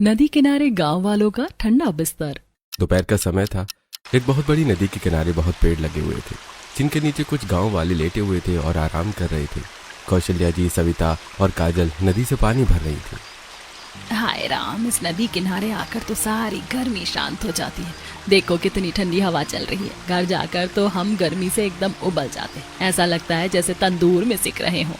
नदी किनारे गांव वालों का ठंडा बिस्तर। दोपहर का समय था। एक बहुत बड़ी नदी के किनारे बहुत पेड़ लगे हुए थे, जिनके नीचे कुछ गांव वाले लेटे हुए थे और आराम कर रहे थे। कौशल्या जी, सविता और काजल नदी से पानी भर रही थी। हाय राम, इस नदी किनारे आकर तो सारी गर्मी शांत हो जाती है। देखो कितनी ठंडी हवा चल रही है। घर जाकर तो हम गर्मी से एकदम उबल जाते हैं। ऐसा लगता है जैसे तंदूर में सिक रहे हों।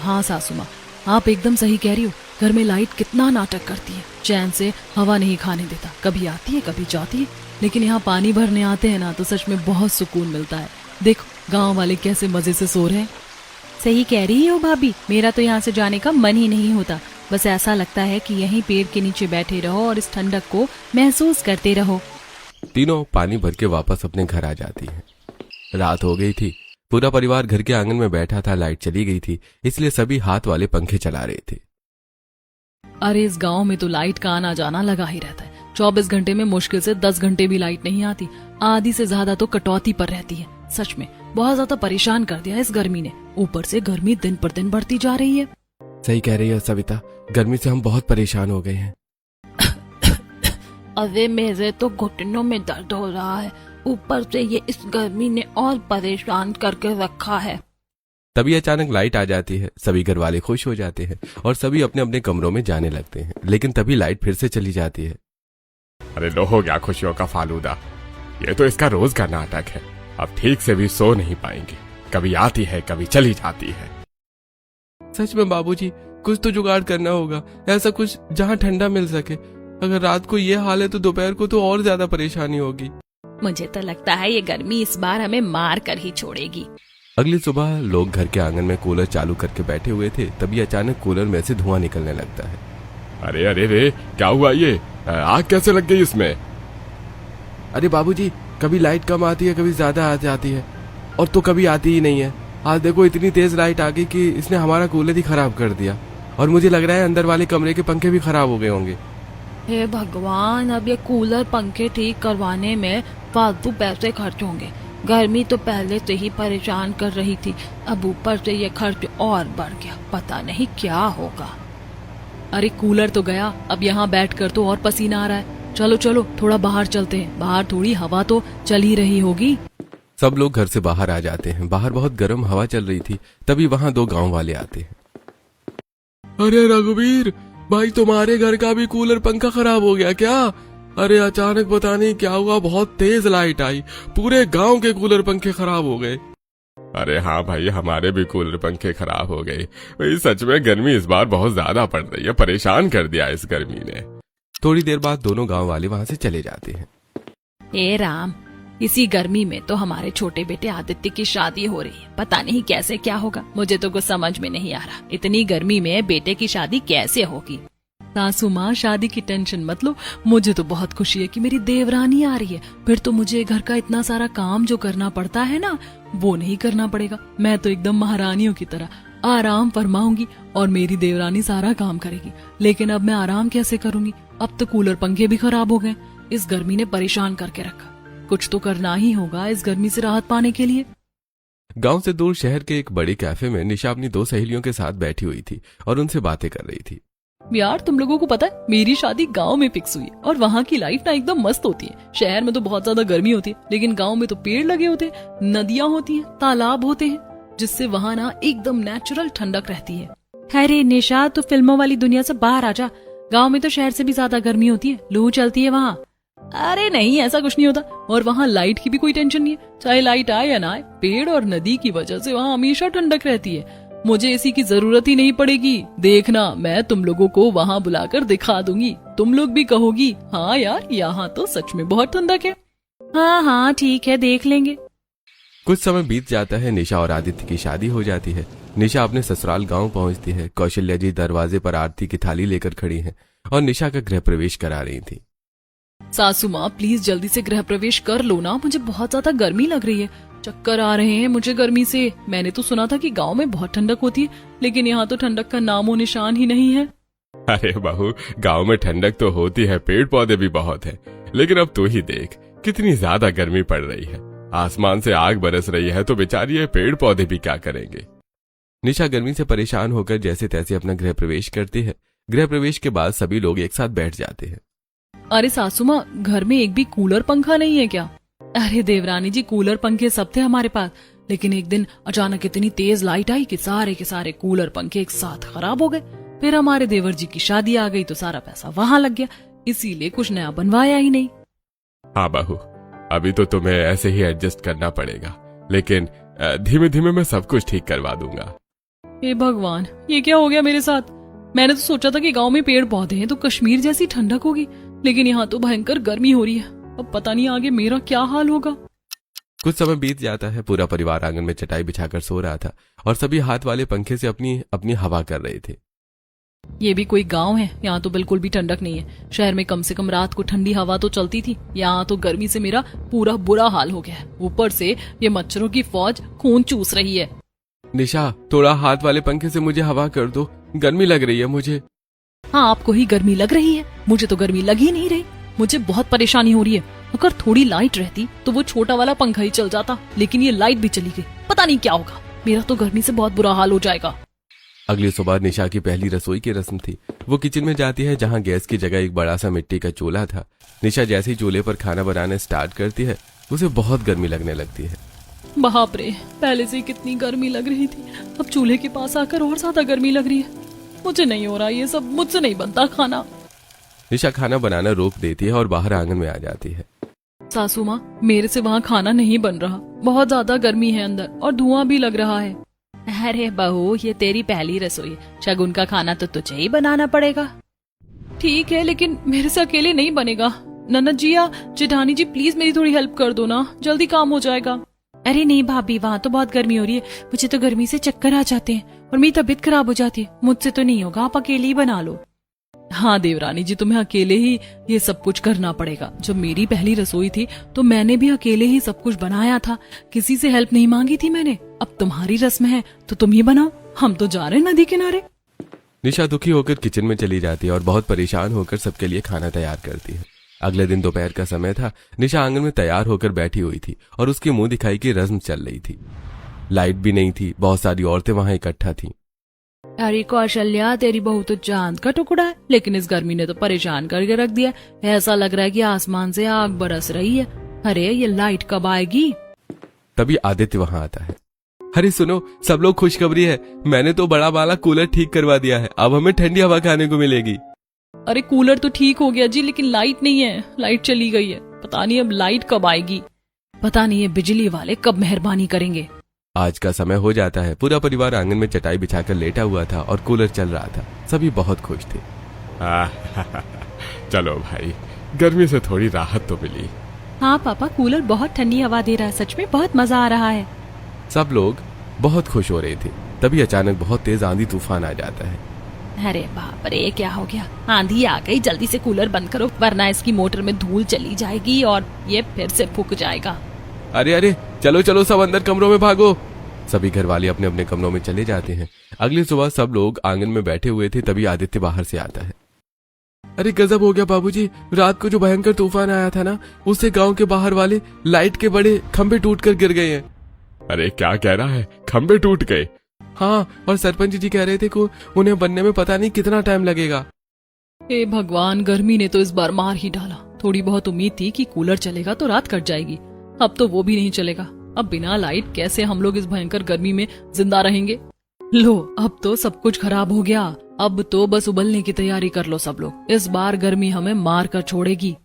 हाँ सासू माँ, आप एकदम सही कह रही हो। घर में लाइट कितना नाटक करती है, चैन से हवा नहीं खाने देता। कभी आती है कभी जाती है, लेकिन यहाँ पानी भरने आते हैं ना तो सच में बहुत सुकून मिलता है। देखो गांव वाले कैसे मजे से सो रहे हैं। सही कह रही हो भाभी, मेरा तो यहाँ से जाने का मन ही नहीं होता। बस ऐसा लगता है कि यहीं पेड़ के नीचे बैठे रहो और इस ठंडक को महसूस करते रहो। तीनों पानी भर के वापस अपने घर आ जाती हैं। रात हो गई थी। पूरा परिवार घर के आंगन में बैठा था। लाइट चली गई थी, इसलिए सभी हाथ वाले पंखे चला रहे थे। अरे इस गांव में तो लाइट का आना जाना लगा ही रहता है। 24 घंटे में मुश्किल से 10 घंटे भी लाइट नहीं आती। आधी से ज्यादा तो कटौती पर रहती है। सच में बहुत ज्यादा परेशान कर दिया इस गर्मी ने। ऊपर से गर्मी दिन पर दिन बढ़ती जा रही है। सही कह रही है सविता, गर्मी से हम बहुत परेशान हो गए हैं। अरे मेरे तो घुटनों में दर्द हो रहा है। ऊपर से ये इस गर्मी ने और परेशान करके रखा है। तभी अचानक लाइट आ जाती है। सभी घर वाले खुश हो जाते हैं और सभी अपने अपने कमरों में जाने लगते हैं। लेकिन तभी लाइट फिर से चली जाती है। अरे लो, हो गया खुशियों का फालूदा। ये तो इसका रोज का नाटक है। अब ठीक से भी सो नहीं पाएंगे। कभी आती है कभी चली जाती है। सच में बाबूजी, कुछ तो जुगाड़ करना होगा। ऐसा कुछ जहाँ ठंडा मिल सके। अगर रात को ये हाल है तो दोपहर को तो और ज्यादा परेशानी होगी। मुझे तो लगता है ये गर्मी इस बार हमें मार कर ही छोड़ेगी। अगली सुबह लोग घर के आंगन में कूलर चालू करके बैठे हुए थे। तभी अचानक कूलर में से धुआं निकलने लगता है। अरे अरे रे, क्या हुआ? ये आग कैसे लग गई इसमें? अरे बाबूजी, कभी लाइट कम आती है, कभी ज्यादा आ जाती है, और तो कभी आती ही नहीं है। आज देखो इतनी तेज लाइट आ गई कि इसने हमारा कूलर ही खराब कर दिया। और मुझे लग रहा है अंदर वाले कमरे के पंखे भी खराब हो गए होंगे। हे भगवान, अब ये कूलर पंखे ठीक करवाने में फालतू पैसे खर्च होंगे। गर्मी तो पहले से ही परेशान कर रही थी, अब ऊपर से ये खर्च और बढ़ गया। पता नहीं क्या होगा। अरे कूलर तो गया, अब यहाँ बैठकर तो और पसीना आ रहा है। चलो चलो थोड़ा बाहर चलते हैं। बाहर थोड़ी हवा तो चल ही रही होगी। सब लोग घर से बाहर आ जाते हैं। बाहर बहुत गर्म हवा चल रही थी। तभी वहाँ दो गांव वाले आते हैं। अरे रघुवीर भाई, तुम्हारे घर का भी कूलर पंखा खराब हो गया क्या? अरे अचानक पता नहीं क्या हुआ, बहुत तेज लाइट आई, पूरे गांव के कूलर पंखे खराब हो गए। अरे हाँ भाई, हमारे भी कूलर पंखे खराब हो गए। भाई सच में गर्मी इस बार बहुत ज्यादा पड़ रही है। परेशान कर दिया इस गर्मी ने। थोड़ी देर बाद दोनों गांव वाले वहाँ से चले जाते हैं। ए राम, इसी गर्मी में तो हमारे छोटे बेटे आदित्य की शादी हो रही है। पता नहीं कैसे क्या होगा। मुझे तो कुछ समझ में नहीं आ रहा। इतनी गर्मी में बेटे की शादी कैसे होगी। सासू माँ, शादी की टेंशन मत लो। मुझे तो बहुत खुशी है कि मेरी देवरानी आ रही है। फिर तो मुझे घर का इतना सारा काम जो करना पड़ता है ना, वो नहीं करना पड़ेगा। मैं तो एकदम महारानियों की तरह आराम फरमाऊंगी और मेरी देवरानी सारा काम करेगी। लेकिन अब मैं आराम कैसे करूंगी? अब तो कूलर पंखे भी खराब हो गए। इस गर्मी ने परेशान करके रखा। कुछ तो करना ही होगा इस गर्मी से राहत पाने के लिए। गांव से दूर शहर के एक बड़े कैफे में निशा अपनी दो सहेलियों के साथ बैठी हुई थी और उनसे बातें कर रही थी। यार तुम लोगों को पता है, मेरी शादी गांव में फिक्स हुई है और वहाँ की लाइफ ना एकदम मस्त होती है। शहर में तो बहुत ज्यादा गर्मी होती है, लेकिन गांव में तो पेड़ लगे होते हैं, नदियाँ होती हैं, तालाब होते हैं, जिससे वहाँ ना एकदम नेचुरल ठंडक रहती है। अरे निशा, तो फिल्मों वाली दुनिया से बाहर आ जा। गाँव में तो शहर से भी ज्यादा गर्मी होती है, लू चलती है वहाँ। अरे नहीं, ऐसा कुछ नहीं होता। और वहाँ लाइट की भी कोई टेंशन नहीं है। चाहे लाइट आए या ना आए, पेड़ और नदी की वजह से वहाँ हमेशा ठंडक रहती है। मुझे इसी की जरूरत ही नहीं पड़ेगी। देखना, मैं तुम लोगों को वहाँ बुलाकर दिखा दूंगी। तुम लोग भी कहोगी, हाँ यार यहाँ तो सच में बहुत ठंडक है। हाँ हाँ ठीक है, देख लेंगे। कुछ समय बीत जाता है। निशा और आदित्य की शादी हो जाती है। निशा अपने ससुराल गांव पहुंचती है। कौशल्या जी दरवाजे पर आरती की थाली लेकर खड़ी हैं और निशा का गृह प्रवेश करा रही थी। सासू माँ, प्लीज जल्दी से गृह प्रवेश कर लो ना। मुझे बहुत ज्यादा गर्मी लग रही है, चक्कर आ रहे हैं मुझे गर्मी से। मैंने तो सुना था कि गांव में बहुत ठंडक होती है, लेकिन यहाँ तो ठंडक का नामो निशान ही नहीं है। अरे बहू, गांव में ठंडक तो होती है, पेड़ पौधे भी बहुत है, लेकिन अब तू ही देख कितनी ज्यादा गर्मी पड़ रही है। आसमान से आग बरस रही है तो बेचारी ये पेड़ पौधे भी क्या करेंगे। निशा गर्मी से परेशान होकर जैसे तैसे अपना गृह प्रवेश करती है। गृह प्रवेश के बाद सभी लोग एक साथ बैठ जाते हैं। अरे सासू माँ, घर में एक भी कूलर पंखा नहीं है क्या? अरे देवरानी जी, कूलर पंखे सब थे हमारे पास, लेकिन एक दिन अचानक इतनी तेज लाइट आई कि सारे के सारे कूलर पंखे एक साथ खराब हो गए। फिर हमारे देवर जी की शादी आ गई तो सारा पैसा वहां लग गया, इसीलिए कुछ नया बनवाया ही नहीं। हाँ बहू, अभी तो तुम्हें ऐसे ही एडजस्ट करना पड़ेगा, लेकिन धीमे धीमे मैं सब कुछ ठीक करवा दूंगा। हे भगवान, ये क्या हो गया मेरे साथ? मैंने तो सोचा था कि गांव में पेड़ पौधे हैं तो कश्मीर जैसी ठंडक होगी, लेकिन यहाँ तो भयंकर गर्मी हो रही है। अब पता नहीं आगे मेरा क्या हाल होगा। कुछ समय बीत जाता है। पूरा परिवार आंगन में चटाई बिछाकर सो रहा था और सभी हाथ वाले पंखे से अपनी अपनी हवा कर रहे थे। ये भी कोई गांव है? यहाँ तो बिल्कुल भी ठंडक नहीं है। शहर में कम से कम रात को ठंडी हवा तो चलती थी, यहाँ तो गर्मी से मेरा पूरा बुरा हाल हो गया है। ऊपर से ये मच्छरों की फौज खून चूस रही है। निशा, थोड़ा हाथ वाले पंखे से मुझे हवा कर दो, गर्मी लग रही है मुझे। हाँ, आपको ही गर्मी लग रही है, मुझे तो गर्मी लग ही नहीं रही। मुझे बहुत परेशानी हो रही है। अगर थोड़ी लाइट रहती तो वो छोटा वाला पंखा ही चल जाता, लेकिन ये लाइट भी चली गई। पता नहीं क्या होगा, मेरा तो गर्मी से बहुत बुरा हाल हो जाएगा। अगली सुबह निशा की पहली रसोई की रस्म थी। वो किचन में जाती है जहाँ गैस की जगह एक बड़ा सा मिट्टी का चूल्हा था। निशा जैसे ही चूल्हे पर खाना बनाना स्टार्ट करती है, उसे बहुत गर्मी लगने लगती है। बाप रे, पहले से ही कितनी गर्मी लग रही थी, अब चूल्हे के पास आकर और ज्यादा गर्मी लग रही है। मुझे नहीं हो रहा ये सब, मुझसे नहीं बनता खाना। निशा खाना बनाना रोक देती है और बाहर आंगन में आ जाती है। सासू माँ, मेरे से वहाँ खाना नहीं बन रहा, बहुत ज्यादा गर्मी है अंदर और धुआं भी लग रहा है। अरे बहू, ये तेरी पहली रसोई है, शगुन का खाना तो तुझे ही बनाना पड़ेगा। ठीक है, लेकिन मेरे से अकेले नहीं बनेगा। ननद जी या जेठानी जी, प्लीज मेरी थोड़ी हेल्प कर दो ना, जल्दी काम हो जाएगा। अरे नहीं भाभी, वहाँ तो बहुत गर्मी हो रही है, मुझे तो गर्मी से चक्कर आ जाते हैं और मेरी तबीयत खराब हो जाती है। मुझसे तो नहीं होगा, आप अकेले ही बना लो। हाँ देवरानी जी, तुम्हें अकेले ही ये सब कुछ करना पड़ेगा। जब मेरी पहली रसोई थी तो मैंने भी अकेले ही सब कुछ बनाया था, किसी से हेल्प नहीं मांगी थी मैंने। अब तुम्हारी रस्म है तो तुम ही बनाओ, हम तो जा रहे हैं नदी किनारे। निशा दुखी होकर किचन में चली जाती है और बहुत परेशान होकर सबके लिए खाना तैयार करती है। अगले दिन दोपहर का समय था। निशा आंगन में तैयार होकर बैठी हुई थी और उसकी मुंह दिखाई की रस्म चल रही थी। लाइट भी नहीं थी, बहुत सारी औरतें वहां इकट्ठा थीं। अरे कौशल्या, तेरी बहू तो चांद का टुकड़ा है, लेकिन इस गर्मी ने तो परेशान करके रख दिया। ऐसा लग रहा है कि आसमान से आग बरस रही है। अरे ये लाइट कब आएगी? तभी आदित्य वहां आता है। अरे सुनो, सब लोग खुशखबरी है, मैंने तो बड़ा वाला कूलर ठीक करवा दिया है, अब हमें ठंडी हवा खाने को मिलेगी। अरे कूलर तो ठीक हो गया जी, लेकिन लाइट नहीं है, लाइट चली गई है। पता नहीं अब लाइट कब आएगी, पता नहीं ये बिजली वाले कब मेहरबानी करेंगे। आज का समय हो जाता है। पूरा परिवार आंगन में चटाई बिछाकर लेटा हुआ था और कूलर चल रहा था। सभी बहुत खुश थे। चलो भाई, गर्मी से थोड़ी राहत तो मिली। हाँ पापा, कूलर बहुत ठंडी हवा दे रहा है, सच में बहुत मजा आ रहा है। सब लोग बहुत खुश हो रहे थे। तभी अचानक बहुत तेज आंधी तूफान आ जाता है। अरे बाप रे, क्या हो गया? आंधी आ गई, जल्दी से कूलर बंद करो वरना इसकी मोटर में धूल चली जाएगी और ये फिर से फूक जाएगा। अरे अरे, चलो चलो, सब अंदर कमरों में भागो। सभी घर वाले अपने अपने कमरों में चले जाते हैं। अगली सुबह सब लोग आंगन में बैठे हुए थे, तभी आदित्य बाहर से आता है। अरे गजब हो गया बाबूजी, रात को जो भयंकर तूफान आया था ना, उससे गांव के बाहर वाले लाइट के बड़े खंभे टूटकर गिर गए हैं। अरे क्या कह रहा है, खंभे टूट गए? हाँ, और सरपंच जी कह रहे थे कि उन्हें बनने में पता नहीं कितना टाइम लगेगा। हे भगवान, गर्मी ने तो इस बार मार ही डाला। थोड़ी बहुत उम्मीद थी कि कूलर चलेगा तो रात कट जाएगी, अब तो वो भी नहीं चलेगा। अब बिना लाइट कैसे हम लोग इस भयंकर गर्मी में जिंदा रहेंगे? लो, अब तो सब कुछ खराब हो गया। अब तो बस उबलने की तैयारी कर लो सब लोग, इस बार गर्मी हमें मार कर छोड़ेगी।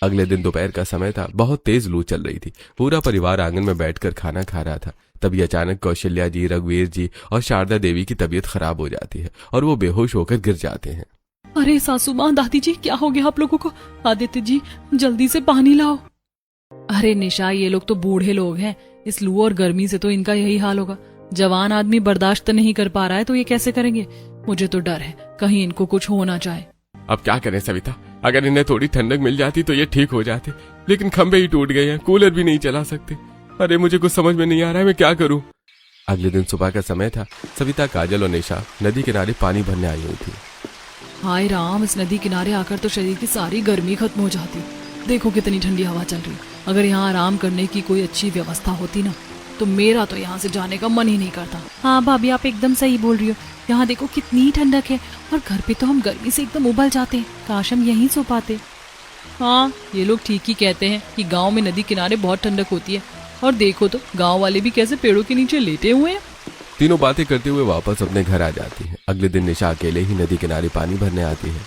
अगले दिन दोपहर का समय था। बहुत तेज लू चल रही थी। पूरा परिवार आंगन में बैठकर खाना खा रहा था। तभी अचानक कौशल्या जी, रघुवीर जी और शारदा देवी की तबीयत खराब हो जाती है और वो बेहोश होकर गिर जाते हैं। अरे सासू माँ, दादी जी, क्या हो गया आप लोगों को? आदित्य जी, जल्दी से पानी लाओ। अरे निशा, ये लोग तो बूढ़े लोग हैं, इस लू और गर्मी से तो इनका यही हाल होगा। जवान आदमी बर्दाश्त नहीं कर पा रहा है तो ये कैसे करेंगे? मुझे तो डर है कहीं इनको कुछ हो ना जाए। अब क्या करें सविता, अगर इन्हें थोड़ी ठंडक मिल जाती तो ये ठीक हो जाते, लेकिन खंभे ही टूट गए हैं, कूलर भी नहीं चला सकते। अरे मुझे कुछ समझ में नहीं आ रहा है, मैं क्या करूं? अगले दिन सुबह का समय था। सविता, काजल और निशा नदी किनारे पानी भरने आई हुई थी। हाय राम, इस नदी किनारे आकर तो शरीर की सारी गर्मी खत्म हो जाती। देखो कितनी ठंडी हवा चल रही। अगर यहाँ आराम करने की कोई अच्छी व्यवस्था होती ना तो मेरा तो यहाँ से जाने का मन ही नहीं करता। हाँ भाभी, आप एकदम सही बोल रही हो। यहाँ देखो कितनी ठंडक है, और घर पे तो हम गर्मी से एकदम उबल जाते हैं। काश हम यहीं सो पाते। हाँ, ये लोग ठीक ही कहते हैं कि गांव में नदी किनारे बहुत ठंडक होती है। और देखो तो गांव वाले भी कैसे पेड़ों के नीचे लेटे हुए हैं। तीनों बातें करते हुए वापस अपने घर आ जाती है। अगले दिन निशा अकेले ही नदी किनारे पानी भरने आती है।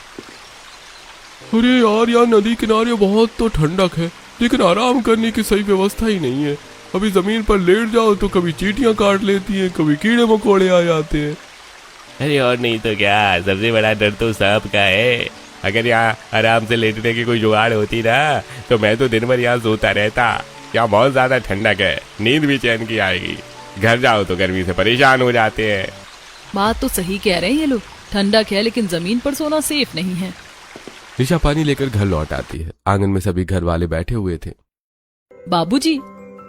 अरे यार, यहाँ नदी किनारे बहुत तो ठंडक है, लेकिन आराम करने की सही व्यवस्था ही नहीं है। अभी जमीन पर लेट जाओ तो कभी चींटियां काट लेती हैं, कभी कीड़े मकोड़े आ जाते हैं। अरे और नहीं तो क्या, सबसे बड़ा डर तो सांप का है। अगर यहाँ आराम से लेटने की कोई जुगाड़ होती ना, तो मैं तो दिन भर यहाँ सोता रहता। यहाँ बहुत ज्यादा ठंडक है, नींद भी चैन की आएगी। घर जाओ तो गर्मी से परेशान हो जाते हैं। बात तो सही कह रहे हैं ये लोग, ठंडक है लेकिन जमीन पर सोना सेफ नहीं है। निशा पानी लेकर घर लौट आती है। आंगन में सभी घर वाले बैठे हुए थे। बाबूजी,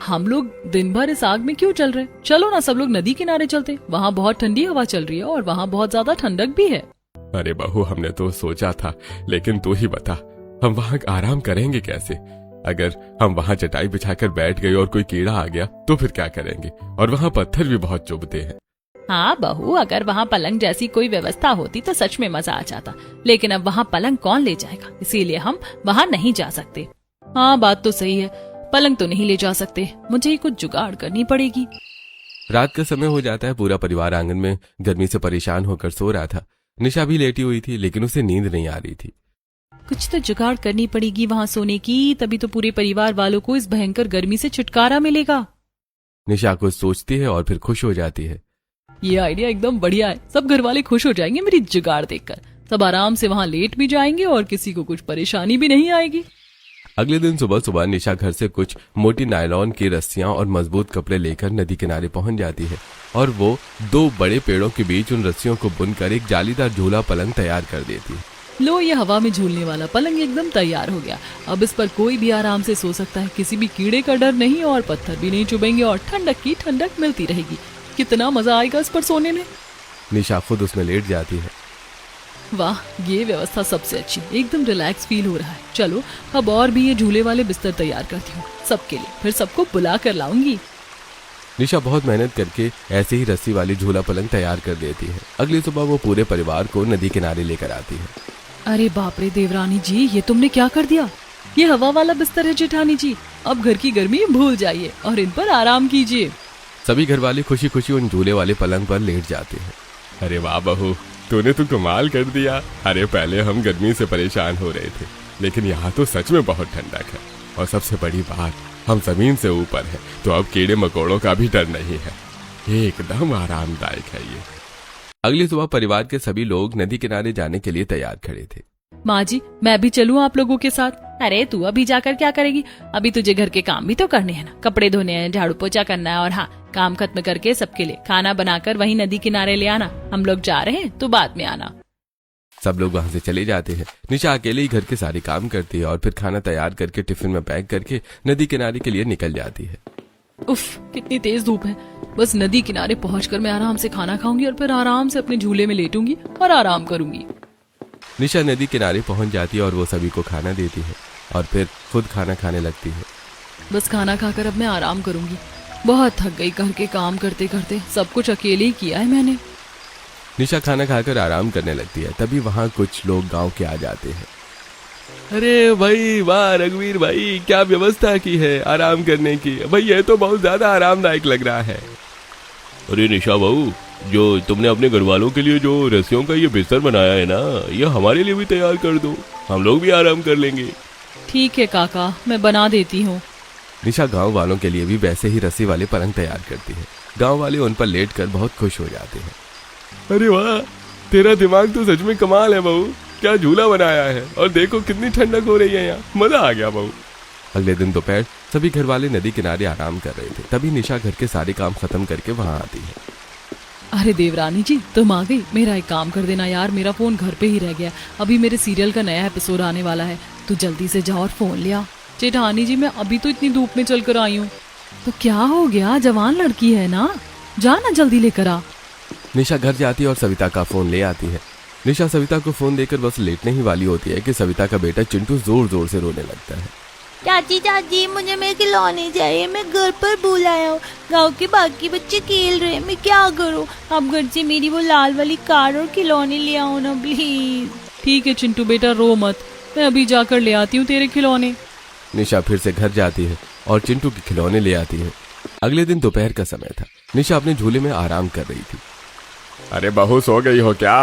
हम लोग दिन भर इस आग में क्यों चल रहे? चलो ना सब लोग नदी किनारे चलते, वहाँ बहुत ठंडी हवा चल रही है और वहाँ बहुत ज्यादा ठंडक भी है। अरे बहू, हमने तो सोचा था, लेकिन तू ही बता, हम वहाँ आराम करेंगे कैसे? अगर हम वहाँ चटाई बिछाकर बैठ गए और कोई कीड़ा आ गया तो फिर क्या करेंगे? और वहाँ पत्थर भी बहुत चुभते हैं। हाँ बहू, अगर वहाँ पलंग जैसी कोई व्यवस्था होती तो सच में मजा आ जाता, लेकिन अब वहाँ पलंग कौन ले जाएगा, इसीलिए हम वहाँ नहीं जा सकते। हाँ बात तो सही है, पलंग तो नहीं ले जा सकते, मुझे ही कुछ जुगाड़ करनी पड़ेगी। रात का समय हो जाता है। पूरा परिवार आंगन में गर्मी से परेशान होकर सो रहा था। निशा भी लेटी हुई थी, लेकिन उसे नींद नहीं आ रही थी। कुछ तो जुगाड़ करनी पड़ेगी वहाँ सोने की, तभी तो पूरे परिवार वालों को इस भयंकर गर्मी से छुटकारा मिलेगा। निशा कुछ सोचती है और फिर खुश हो जाती है। ये आइडिया एकदम बढ़िया है, सब घर वाले खुश हो जाएंगे मेरी जुगाड़ देखकर। सब आराम से वहाँ लेट भी जाएंगे और किसी को कुछ परेशानी भी नहीं आएगी। अगले दिन सुबह सुबह निशा घर से कुछ मोटी नायलॉन की रस्सियां और मजबूत कपड़े लेकर नदी किनारे पहुंच जाती है, और वो 2 बड़े पेड़ों के बीच उन रस्सियों को बुनकर एक जालीदार झूला पलंग तैयार कर देती है। लो, ये हवा में झूलने वाला पलंग एकदम तैयार हो गया। अब इस पर कोई भी आराम से सो सकता है, किसी भी कीड़े का डर नहीं और पत्थर भी नहीं चुभेंगे और ठंडक की ठंडक मिलती रहेगी। कितना मजा आएगा इस पर सोने में। निशा खुद उसमें लेट जाती है। वाह, ये व्यवस्था सबसे अच्छी, एकदम रिलैक्स फील हो रहा है। चलो अब और भी ये झूले वाले बिस्तर तैयार करती हूँ सबके लिए, फिर सबको बुला कर लाऊंगी। निशा बहुत मेहनत करके ऐसे ही रस्सी वाली झूला पलंग तैयार कर देती है। अगली सुबह वो पूरे परिवार को नदी किनारे लेकर आती है। अरे बाप रे देवरानी जी, ये तुमने क्या कर दिया? ये हवा वाला बिस्तर है जेठानी जी, अब घर की गर्मी भूल जाइए और इन पर आराम कीजिए। सभी घर वाले खुशी खुशी उन झूले वाले पलंग पर लेट जाते हैं। अरे वाह बहू, तूने तो कमाल कर दिया। अरे पहले हम गर्मी से परेशान हो रहे थे, लेकिन यहाँ तो सच में बहुत ठंडक है, और सबसे बड़ी बात, हम जमीन से ऊपर हैं, तो अब कीड़े मकोड़ों का भी डर नहीं है। एकदम आरामदायक है ये। अगली सुबह परिवार के सभी लोग नदी किनारे जाने के लिए तैयार खड़े थे। माँ जी, मैं भी चलूँ आप लोगों के साथ? अरे तू अभी जाकर क्या करेगी? अभी तुझे घर के काम भी तो करने हैं ना, कपड़े धोने हैं, झाड़ू पोछा करना है, और हाँ, काम खत्म करके सबके लिए खाना बनाकर वहीं नदी किनारे ले आना। हम लोग जा रहे हैं तो बाद में आना। सब लोग वहाँ से चले जाते हैं। निशा अकेले ही घर के सारे काम करती है और फिर खाना तैयार करके टिफिन में पैक करके नदी किनारे के लिए निकल जाती है। उफ, कितनी तेज धूप है। बस नदी किनारे पहुंचकर मैं आराम से खाना खाऊंगी और फिर आराम से अपने झूले में लेटूंगी और आराम करूंगी। निशा नदी किनारे पहुंच जाती है और वो सभी को खाना देती है और फिर खुद खाना खाने लगती है। बस खाना खाकर अब मैं आराम करूंगी, बहुत थक गई घर के काम करते करते, सब कुछ अकेले ही किया है मैंने। निशा खाना खाकर आराम करने लगती है, तभी वहाँ कुछ लोग गांव के आ जाते हैं। अरे भाई, वाह रघुवीर भाई, क्या व्यवस्था की है आराम करने की। भाई ये तो बहुत ज्यादा आरामदायक लग रहा है। अरे निशा बहू, जो तुमने अपने घर वालों के लिए जो रस्सियों का ये बिस्तर बनाया है ना, ये हमारे लिए भी तैयार कर दो, हम लोग भी आराम कर लेंगे। ठीक है काका, मैं बना देती हूँ। निशा गांव वालों के लिए भी वैसे ही रस्सी वाले पलंग तैयार करती है। गांव वाले उन पर लेटकर बहुत खुश हो जाते हैं। अरे वाह, तेरा दिमाग तो सच में कमाल है बहू, क्या झूला बनाया है, और देखो कितनी ठंडक हो रही है यहाँ, मजा आ गया बहू। अगले दिन दोपहर सभी घर वाले नदी किनारे आराम कर रहे थे, तभी निशा घर के सारे काम खत्म करके वहाँ आती है। अरे देवरानी जी, तुम आ गई। मेरा एक काम कर देना यार, मेरा फोन घर पे ही रह गया, अभी मेरे सीरियल का नया एपिसोड आने वाला है, तू जल्दी से जा और फोन ले आ। जेठानी जी, मैं अभी तो इतनी धूप में चल कर आई हूँ। तो क्या हो गया, जवान लड़की है ना, जा ना जल्दी लेकर आ। निशा घर जाती है और सविता का फोन ले आती है। निशा सविता को फोन देकर बस लेटने ही वाली होती है कि सविता का बेटा चिंटू जोर जोर से रोने लगता है। चाची चाची मुझे मेरे खिलौने चाहिए, मैं घर पर भूल आया हूँ। गाँव के बाकी बच्चे खेल रहे हैं, मैं क्या करूँ? आप घर से मेरी वो लाल वाली कार और खिलौने ले आओ ना प्लीज। ठीक है चिंटू बेटा, रो मत, मैं अभी जाकर ले आती हूँ तेरे खिलौने। निशा फिर से घर जाती है और चिंटू के खिलौने ले आती है। अगले दिन दोपहर का समय था। निशा अपने झूले में आराम कर रही थी। अरे बहू सो गई हो क्या?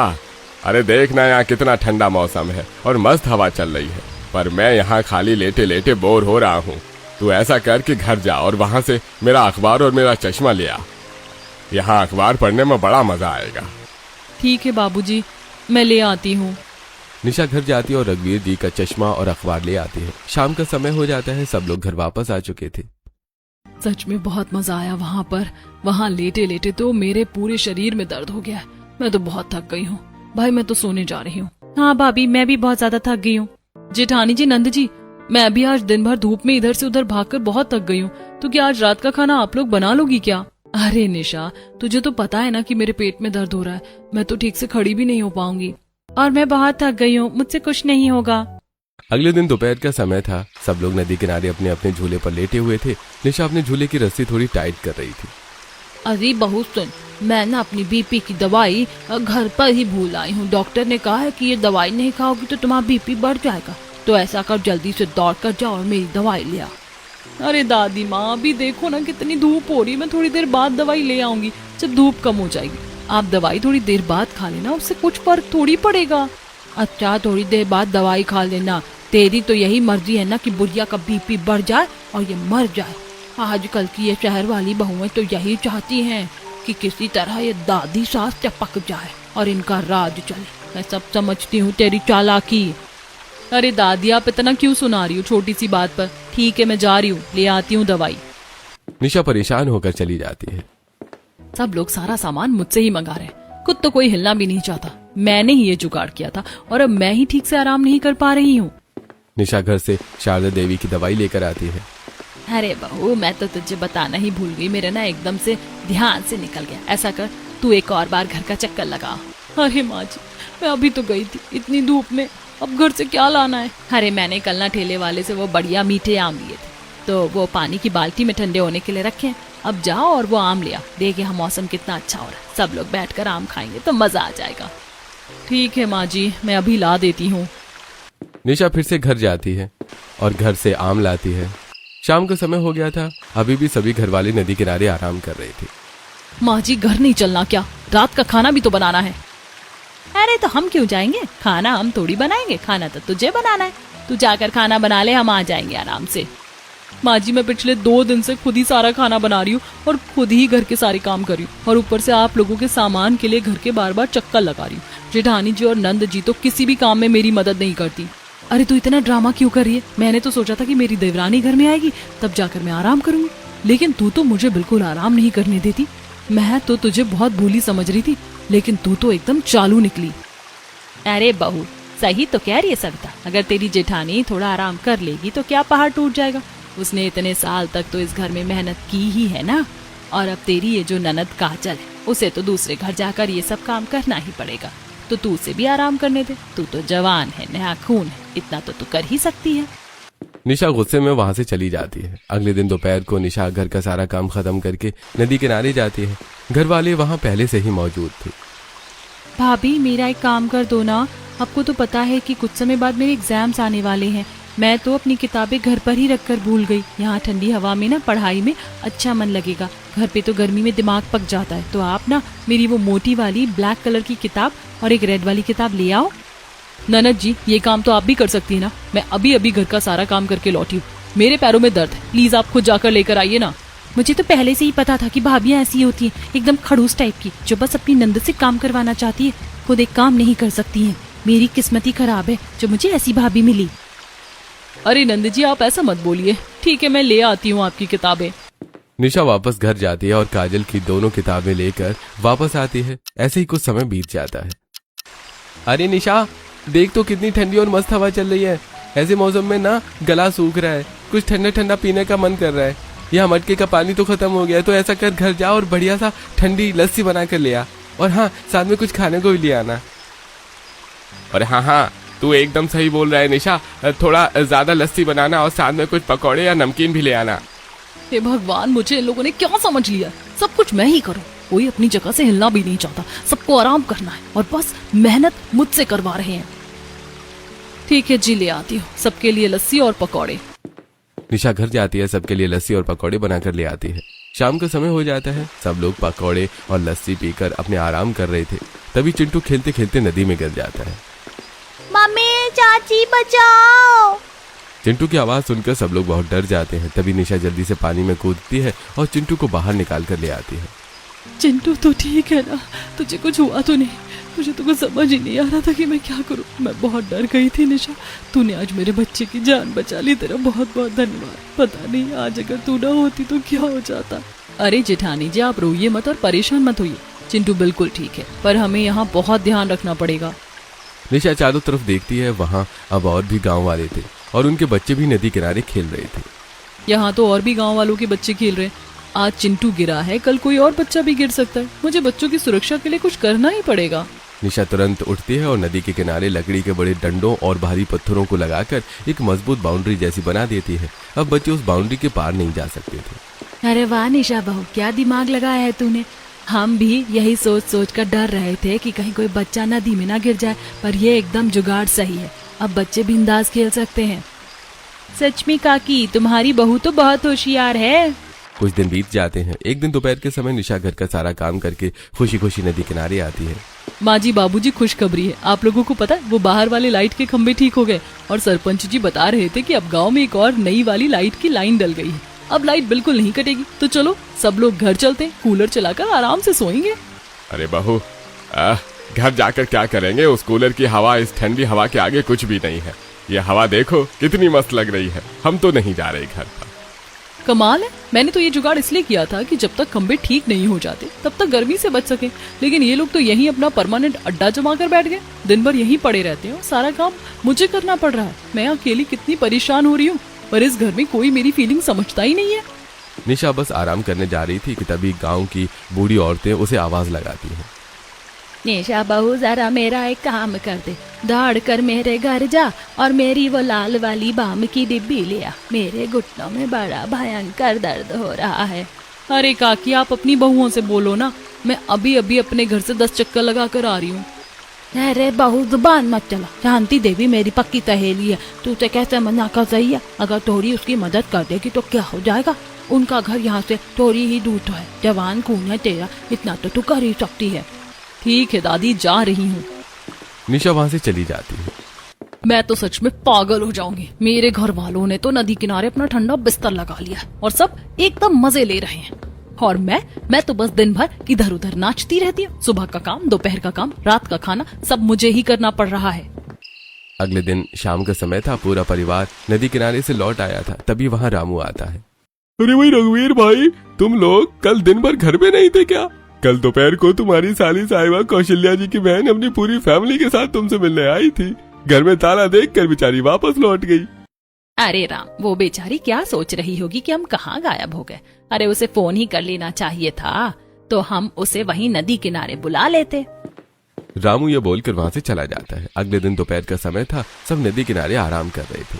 अरे देखना यहाँ कितना ठंडा मौसम है और मस्त हवा चल रही है, पर मैं यहाँ खाली लेटे लेटे बोर हो रहा हूँ। तू ऐसा कर कि घर जा और वहां से मेरा अखबार और मेरा चश्मा ले आ। यहाँ अखबार पढ़ने में बड़ा मजा आएगा। ठीक है बाबूजी, मैं ले आती हूँ। निशा घर जाती है और रघुवीर जी का चश्मा और अखबार ले आती है। शाम का समय हो जाता है, सब लोग घर वापस आ चुके थे। सच में बहुत मजा आया वहाँ पर। वहाँ लेटे लेटे तो मेरे पूरे शरीर में दर्द हो गया है। मैं तो बहुत थक गई हूँ भाई, मैं तो सोने जा रही हूँ। हाँ भाभी, मैं भी बहुत ज्यादा थक गई हूँ। जेठानी जी, नंद जी, मैं भी आज दिन भर धूप में इधर से उधर भागकर बहुत थक गई हूँ, तो क्या आज रात का खाना आप लोग बना लोगी क्या? अरे निशा, तुझे तो पता है ना कि मेरे पेट में दर्द हो रहा है, मैं तो ठीक से खड़ी भी नहीं हो पाऊंगी। और मैं बहुत थक गई हूँ, मुझसे कुछ नहीं होगा। अगले दिन दोपहर का समय था। सब लोग नदी किनारे अपने अपने झूले पर लेटे हुए थे। निशा अपने झूले की रस्सी थोड़ी टाइट कर रही थी। अरे बहू सुन, मैं ना अपनी बीपी की दवाई घर पर ही भूल आई हूँ। डॉक्टर ने कहा है कि ये दवाई नहीं खाओगी तो तुम्हारा बीपी बढ़ जाएगा, तो ऐसा कर जल्दी से दौड़ कर जाओ और मेरी दवाई ले आ। अरे दादी माँ, अभी देखो ना कितनी धूप हो रही है, मैं थोड़ी देर बाद दवाई ले आऊंगी जब धूप कम हो जाएगी। आप दवाई थोड़ी देर बाद खा लेना, उससे कुछ फर्क थोड़ी पड़ेगा। अच्छा, थोड़ी देर बाद दवाई खा लेना। तेरी तो यही मर्जी है ना कि बुढ़िया का बीपी बढ़ जाए और ये मर जाए। आजकल की ये शहर वाली बहुएं तो यही चाहती हैं कि किसी तरह ये दादी सास चपक जाए और इनका राज चले। मैं सब समझती हूँ तेरी चालाकी। अरे दादी, आप इतना क्यों सुना रही हो छोटी सी बात पर? ठीक है, मैं जा रही हूँ, ले आती हूँ दवाई। निशा परेशान होकर चली जाती है। सब लोग सारा सामान मुझसे ही मंगा रहे हैं, खुद तो कोई हिलना भी नहीं चाहता। मैंने ही ये जुगाड़ किया था और अब मैं ही ठीक से आराम नहीं कर पा रही हूँ। निशा घर से शारदा देवी की दवाई लेकर आती है। अरे बहू, मैं तो तुझे बताना ही भूल गई, मेरे ना एकदम से ध्यान से निकल गया। ऐसा कर, तू एक और बार घर का चक्कर लगा। अरे माँ जी, मैं अभी तो गई थी इतनी धूप में, अब घर से क्या लाना है? अरे मैंने कल ना ठेले वाले से वो बढ़िया मीठे आम लिए थे, तो वो पानी की बाल्टी में ठंडे होने के लिए रखे हैं। अब जाओ और वो आम लिया। देखिए हम मौसम कितना अच्छा हो रहा है, सब लोग बैठकर आम खाएंगे तो मजा आ जाएगा। ठीक है माँ जी, मैं अभी ला देती हूँ। निशा फिर से घर जाती है और घर से आम लाती है। शाम का समय हो गया था। अभी भी सभी घर वाले नदी किनारे आराम कर रहे थे। माँ जी, घर नहीं चलना क्या? रात का खाना भी तो बनाना है। अरे तो हम क्यों जाएंगे? खाना हम थोड़ी बनाएंगे, खाना तो तुझे बनाना है। तू जाकर खाना बना ले, हम आ जाएंगे आराम से। माँ जी, मैं पिछले 2 दिन से खुद ही सारा खाना बना रही हूँ और खुद ही घर के सारे काम कर रही हूँ, और ऊपर से आप लोगों के सामान के लिए घर के बार बार चक्कर लगा रही हूँ। जेठानी जी और नंद जी तो किसी भी काम में मेरी मदद नहीं करती। अरे तू इतना ड्रामा क्यों कर रही है? मैंने तो सोचा था कि मेरी देवरानी घर में आएगी तब जाकर मैं आराम करूंगी, लेकिन तू तो मुझे बिल्कुल आराम नहीं करने देती। मैं तो तुझे बहुत भोली समझ रही थी, लेकिन तू तो एकदम चालू निकली। अरे बहू, सही तो कह रही है सविता, अगर तेरी जेठानी थोड़ा आराम कर लेगी तो क्या पहाड़ टूट जाएगा? उसने इतने साल तक तो इस घर में मेहनत की ही है ना। और अब तेरी ये जो ननद काजल है, उसे तो दूसरे घर जाकर ये सब काम करना ही पड़ेगा, तो तू उसे भी आराम करने दे। तू तो जवान है, नया खून है, इतना तो तू कर ही सकती है। निशा गुस्से में वहां से चली जाती है। अगले दिन दोपहर को निशा घर का सारा काम खत्म करके नदी किनारे जाती है। घर वाले वहां पहले से ही मौजूद थे। भाभी, मेरा एक काम कर दो ना। आपको तो पता है कि कुछ समय बाद मेरे एग्जाम्स आने वाले हैं। मैं तो अपनी किताबें घर पर ही रखकर भूल गई। यहाँ ठंडी हवा में ना पढ़ाई में अच्छा मन लगेगा, घर पे तो गर्मी में दिमाग पक जाता है। तो आप ना मेरी वो मोटी वाली ब्लैक कलर की किताब और एक रेड वाली किताब ले आओ। ननद जी, ये काम तो आप भी कर सकती है ना। मैं अभी अभी घर का सारा काम करके लौटी हूँ, मेरे पैरों में दर्द है, प्लीज आप खुद जाकर लेकर आइए ना। मुझे तो पहले से ही पता था कि भाभियां ऐसी होती हैं, एकदम खड़ूस टाइप की, जो बस अपनी नंद से काम करवाना चाहती है, खुद एक काम नहीं कर सकती हैं। मेरी किस्मत ही खराब है जो मुझे ऐसी भाभी मिली। अरे नंद जी, आप ऐसा मत बोलिए। ठीक है, मैं ले आती हूँ आपकी किताबें। निशा वापस घर जाती है और काजल की दोनों किताबें लेकर वापस आती है। ऐसे ही कुछ समय बीत जाता है। अरे निशा, देख तो कितनी ठंडी और मस्त हवा चल रही है। ऐसे मौसम में ना गला सूख रहा है, कुछ ठंडा ठंडा पीने का मन कर रहा है। यहाँ मटके का पानी तो खत्म हो गया है, तो ऐसा कर घर जा और बढ़िया सा ठंडी लस्सी बना कर ले आ, और हाँ, साथ में कुछ खाने को भी ले आना। और हाँ, तू एकदम सही बोल रहा है निशा। थोड़ा ज्यादा लस्सी बनाना और साथ में कुछ पकौड़े या नमकीन भी ले आना। हे भगवान, मुझे इन लोगों ने क्या समझ लिया? सब कुछ मैं ही करूं। कोई अपनी जगह से हिलना भी नहीं चाहता, सबको आराम करना है और बस मेहनत मुझसे करवा रहे हैं। ठीक है जी, ले आती हूँ सबके लिए लस्सी और पकौड़े। निशा घर जाती है, सबके लिए लस्सी और पकौड़े बनाकर ले आती है। शाम का समय हो जाता है, सब लोग पकौड़े और लस्सी पीकर अपने आराम कर रहे थे। तभी चिंटू खेलते खेलते नदी में गिर जाता है। मम्मी, चाची बचाओ। चिंटू की आवाज सुनकर सब लोग बहुत डर जाते हैं। तभी निशा जल्दी से पानी में कूदती है और चिंटू को बाहर निकाल कर ले आती है। चिंटू तो ठीक है ना? तुझे कुछ हुआ तो नहीं? मुझे तो कुछ समझ ही नहीं आ रहा था कि मैं क्या करूं। मैं बहुत डर गई थी निशा। तूने आज मेरे बच्चे की जान बचा ली, तेरा बहुत बहुत धन्यवाद। पता नहीं आज अगर तू ना होती तो क्या हो जाता। अरे जेठानी जी, आप रोइए मत और परेशान मत होइए। चिंटू बिल्कुल ठीक है, पर हमें यहाँ बहुत ध्यान रखना पड़ेगा। निशा चारों तरफ देखती है, वहाँ अब और भी गांव वाले थे और उनके बच्चे भी नदी किनारे खेल रहे थे। यहाँ तो और भी गांव वालों के बच्चे खेल रहे हैं। आज चिंटू गिरा है, कल कोई और बच्चा भी गिर सकता है। मुझे बच्चों की सुरक्षा के लिए कुछ करना ही पड़ेगा। निशा तुरंत उठती है और नदी के किनारे लकड़ी के बड़े डंडों और भारी पत्थरों को लगाकर एक मजबूत बाउंड्री जैसी बना देती है। अब बच्चे उस बाउंड्री के पार नहीं जा सकते थे। अरे वाह निशा बहू, क्या दिमाग लगाया है तूने। हम भी यही सोच सोच कर डर रहे थे कि कहीं कोई बच्चा नदी में ना गिर जाए, पर ये एकदम जुगाड़ सही है। अब बच्चे बिंदास खेल सकते हैं। सच में काकी, तुम्हारी बहू तो बहुत होशियार है। कुछ दिन बीत जाते हैं। एक दिन दोपहर के समय निशा घर का सारा काम करके खुशी खुशी नदी किनारे आती है। माँ जी, बाबूजी, खुशखबरी है। आप लोगों को पता है, वो बाहर वाले लाइट के खंभे ठीक हो गए और सरपंच जी बता रहे थे कि अब गांव में एक और नई वाली लाइट की लाइन डल गई है। अब लाइट बिल्कुल नहीं कटेगी। तो चलो सब लोग घर चलते हैं, कूलर चलाकर आराम से सोएंगे। अरे बहू, घर जाकर क्या करेंगे? उस कूलर की हवा इस ठंडी हवा के आगे कुछ भी नहीं है। ये हवा देखो कितनी मस्त लग रही है। हम तो नहीं जा रहे घर पर। कमाल है, मैंने तो ये जुगाड़ इसलिए किया था कि जब तक खंबे ठीक नहीं हो जाते तब तक गर्मी से बच सके। लेकिन ये लोग तो यहीं अपना परमानेंट अड्डा जमा कर बैठ गए। दिन भर यहीं पड़े रहते हैं और सारा काम मुझे करना पड़ रहा है। मैं अकेली कितनी परेशान हो रही हूँ, पर इस घर में कोई मेरी फीलिंग समझता ही नहीं है। निशा बस आराम करने जा रही थी कि तभी गांव की बूढ़ी औरतें उसे आवाज लगाती हैं। निशा बहू, जरा मेरा एक काम कर दे। दौड़ कर मेरे घर जा और मेरी वो लाल वाली बाम की डिब्बी ले आ। मेरे घुटनों में बड़ा भयंकर दर्द हो रहा है। अरे काकी, आप अपनी बहुओं से बोलो ना। मैं अभी अभी अपने घर से 10 चक्कर लगा कर आ रही हूँ। अरे बहू, जुबान मत चला। शांति देवी मेरी पक्की सहेली है, तू उसे कैसे मना कर सही है। अगर थोड़ी उसकी मदद कर देगी तो क्या हो जाएगा। उनका घर यहाँ से थोड़ी ही दूर तो है। जवान खून है तेरा, इतना तो तू कर ही सकती है। ठीक है दादी, जा रही हूँ। निशा वहां से चली जाती है। मैं तो सच में पागल हो जाऊंगी। मेरे घर वालों ने तो नदी किनारे अपना ठंडा बिस्तर लगा लिया और सब एकदम मजे ले रहे हैं। और मैं तो बस दिन भर इधर उधर नाचती रहती हूँ। सुबह का काम, दोपहर का काम, रात का खाना सब मुझे ही करना पड़ रहा है। अगले दिन शाम का समय था। पूरा परिवार नदी किनारे से लौट आया था। तभी वहाँ रामू आता है। अरे भाई रघुवीर भाई, तुम लोग कल दिन भर घर में नहीं थे क्या? कल दोपहर को तुम्हारी साली साहिबा कौशल्या जी की बहन अपनी पूरी फैमिली के साथ तुमसे मिलने आई थी। घर में ताला देखकर बेचारी वापस लौट गई। अरे राम, वो बेचारी क्या सोच रही होगी कि हम कहाँ गायब हो गए। अरे उसे फोन ही कर लेना चाहिए था, तो हम उसे वहीं नदी किनारे बुला लेते। रामू ये बोलकर वहाँ से चला जाता है। अगले दिन दोपहर का समय था। सब नदी किनारे आराम कर रहे थे।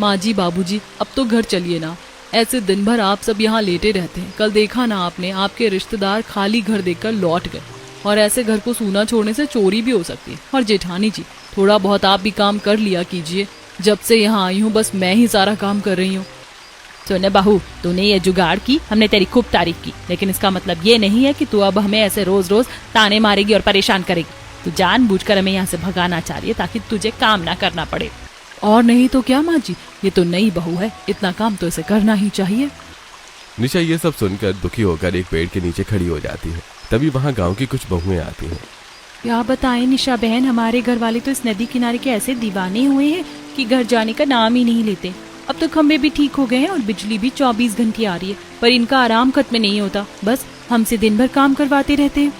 माँ जी, बाबूजी, अब तो घर चलिए ना। ऐसे दिन भर आप सब यहाँ लेटे रहते हैं। कल देखा ना आपने, आपके रिश्तेदार खाली घर देखकर लौट गए। और ऐसे घर को सूना छोड़ने से चोरी भी हो सकती है। और जेठानी जी, थोड़ा बहुत आप भी काम कर लिया कीजिए। जब से यहाँ आई हूँ बस मैं ही सारा काम कर रही हूँ। सुने बहू, तूने ये जुगाड़ की, हमने तेरी खूब तारीफ की, लेकिन इसका मतलब ये नहीं है कि तू अब हमें ऐसे रोज रोज ताने मारेगी और परेशान करेगी। तू जानबूझकर हमें यहाँ से भगाना चाह रही है ताकि तुझे काम ना करना पड़े। और नहीं तो क्या माँ जी, ये तो नई बहू है, इतना काम तो इसे करना ही चाहिए। निशा ये सब सुनकर दुखी होकर एक पेड़ के नीचे खड़ी हो जाती है। तभी वहाँ गांव की कुछ बहुएं आती हैं। क्या बताएं निशा बहन, हमारे घर वाले तो इस नदी किनारे के ऐसे दीवाने हुए हैं कि घर जाने का नाम ही नहीं लेते। अब तो खंबे भी ठीक हो गए हैं और बिजली भी 24 घंटे आ रही है, पर इनका आराम खत्म नहीं होता। बस हमसे दिन भर काम करवाते रहते हैं।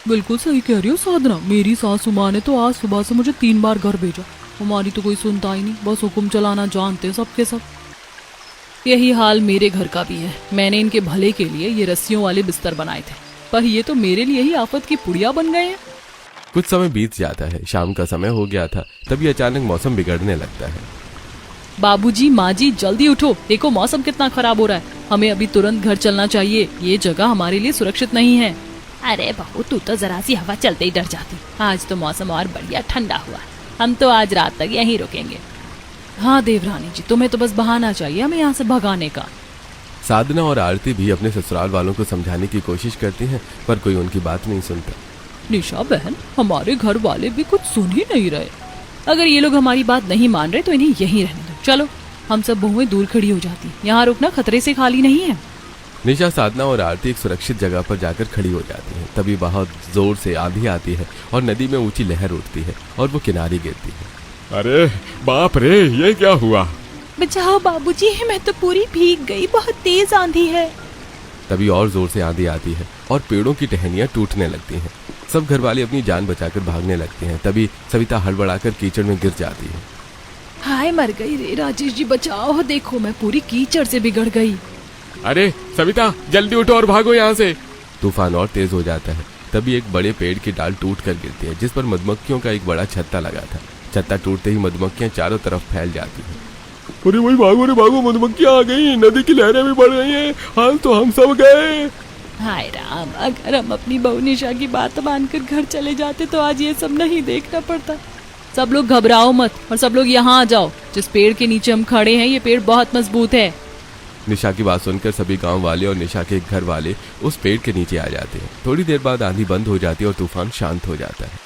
बिल्कुल सही कह रही हो साधना। मेरी सासू माँ ने तो आज सुबह से मुझे 3 बार घर भेजा। हमारी तो कोई सुनता ही नहीं, बस हुक्म चलाना जानते सबके सब। यही हाल मेरे घर का भी है। मैंने इनके भले के लिए ये रस्सियों वाले बिस्तर बनाए थे, पर ये तो मेरे लिए ही आफत की पुड़िया बन गए हैं। कुछ समय बीत जाता है, शाम का समय हो गया था, तभी अचानक मौसम बिगड़ने लगता है। बाबूजी, माँ जी, जल्दी उठो, देखो मौसम कितना खराब हो रहा है। हमें अभी तुरंत घर चलना चाहिए, ये जगह हमारे लिए सुरक्षित नहीं है। अरे बहू, तू तो जरा सी हवा चलते ही डर जाती। आज तो मौसम और बढ़िया ठंडा हुआ, हम तो आज रात तक यहीं रुकेंगे। हाँ देवरानी जी, तुम्हें तो बस बहाना चाहिए हमें यहाँ से भगाने का। साधना और आरती भी अपने ससुराल वालों को समझाने की कोशिश करती हैं, पर कोई उनकी बात नहीं सुनता। निशा बहन, हमारे घर वाले भी कुछ सुन ही नहीं रहे। अगर ये लोग हमारी बात नहीं मान रहे तो इन्हें यहीं रहने दो। चलो, हम सब बहुएं दूर खड़ी हो जाती, यहाँ रुकना खतरे से खाली नहीं है। निशा, साधना और आरती एक सुरक्षित जगह पर जाकर खड़ी हो जाती हैं। तभी बहुत जोर से आंधी आती है और नदी में ऊंची लहर उठती है और वो किनारे गिरती है। अरे बाप रे, ये क्या हुआ? बचाओ बाबूजी, मैं तो पूरी भीग गई, बहुत तेज आंधी है। तभी और जोर से आंधी आती है और पेड़ों की टहनियां टूटने लगती हैं। सब घर वाले अपनी जान बचाकर भागने लगते हैं। तभी सविता हड़बड़ाकर कीचड़ में गिर जाती है। हाय, मर गई रे राजेश जी, बचाओ, देखो मैं पूरी कीचड़ से बिगड़ गई। अरे सविता, जल्दी उठो और भागो यहाँ से। तूफान और तेज हो जाता है। तभी एक बड़े पेड़ की डाल टूट कर गिरती है, जिस पर मधुमक्खियों का एक बड़ा छत्ता लगा था। छत्ता टूटते ही मधुमक्खियां चारों तरफ फैल जाती हैं। अरे भाई भागो रे भागो, मधुमक्खियां आ गई, नदी की लहरें भी बढ़ रही हैं, हाल तो हम सब गए। हाय राम, अगर हम अपनी बहू निशा की बात मानकर घर चले जाते तो आज ये सब नहीं देखना पड़ता। सब लोग घबराओ मत और सब लोग यहाँ आ जाओ। जिस पेड़ के नीचे हम खड़े हैं, ये पेड़ बहुत मजबूत है। निशा की बात सुनकर सभी गांव वाले और निशा के घर वाले उस पेड़ के नीचे आ जाते हैं। थोड़ी देर बाद आंधी बंद हो जाती है और तूफान शांत हो जाता है।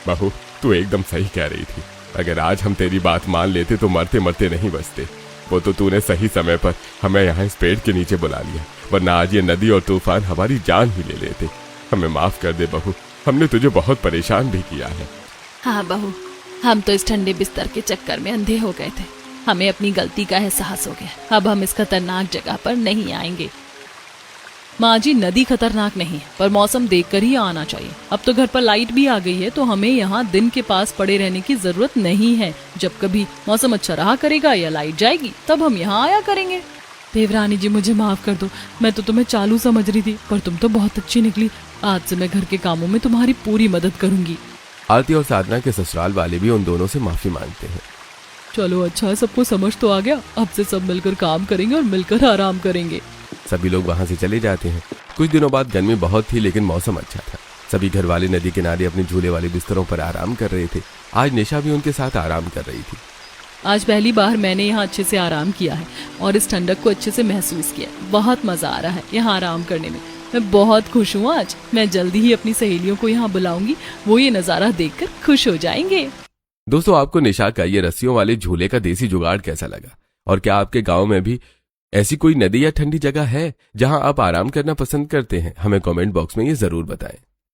बहू, तू एकदम सही कह रही थी। अगर आज हम तेरी बात मान लेते तो मरते मरते नहीं बचते। वो तो तूने सही समय पर हमें यहाँ इस पेड़ के नीचे बुला लिया, वरना आज ये नदी और तूफान हमारी जान ही ले लेते। हमें माफ कर दे बहू, हमने तुझे बहुत परेशान भी किया है। हाँ बहू, हम तो इस ठंडे बिस्तर के चक्कर में अंधे हो गए थे। हमें अपनी गलती का एहसास हो गया। अब हम इस खतरनाक जगह पर नहीं आएंगे। माँ जी, नदी खतरनाक नहीं है, पर मौसम देखकर ही आना चाहिए। अब तो घर पर लाइट भी आ गई है, तो हमें यहाँ दिन के पास पड़े रहने की जरूरत नहीं है। जब कभी मौसम अच्छा रहा करेगा या लाइट जाएगी, तब हम यहाँ आया करेंगे। देवरानी जी, मुझे माफ कर दो, मैं तो तुम्हें चालू समझ रही थी, पर तुम तो बहुत अच्छी निकली। आज से मैं घर के कामों में तुम्हारी पूरी मदद करूंगी। आरती और साधना के ससुराल वाले भी उन दोनों से माफी मांगते हैं। चलो अच्छा, सबको समझ तो आ गया। अब से सब मिलकर काम करेंगे और मिलकर आराम करेंगे। सभी लोग वहां से चले जाते हैं। कुछ दिनों बाद गर्मी बहुत थी, लेकिन मौसम अच्छा था। सभी घर वाले नदी किनारे अपने झूले वाले बिस्तरों पर आराम कर रहे थे। आज निशा भी उनके साथ आराम कर रही थी। आज पहली बार मैंने यहाँ अच्छे से आराम किया है और इस ठंडक को अच्छे से महसूस किया। बहुत मजा आ रहा है यहाँ आराम करने में। मैं बहुत खुश हूँ आज। मैं जल्दी ही अपनी सहेलियों को यहाँ बुलाऊंगी, वो ये नजारा देखकर खुश हो जाएंगे। दोस्तों, आपको निशा का ये रस्सियों वाले झूले का देसी जुगाड़ कैसा लगा? और क्या आपके गांव में भी ऐसी कोई नदी या ठंडी जगह है जहां आप आराम करना पसंद करते हैं? हमें कमेंट बॉक्स में ये जरूर बताएं।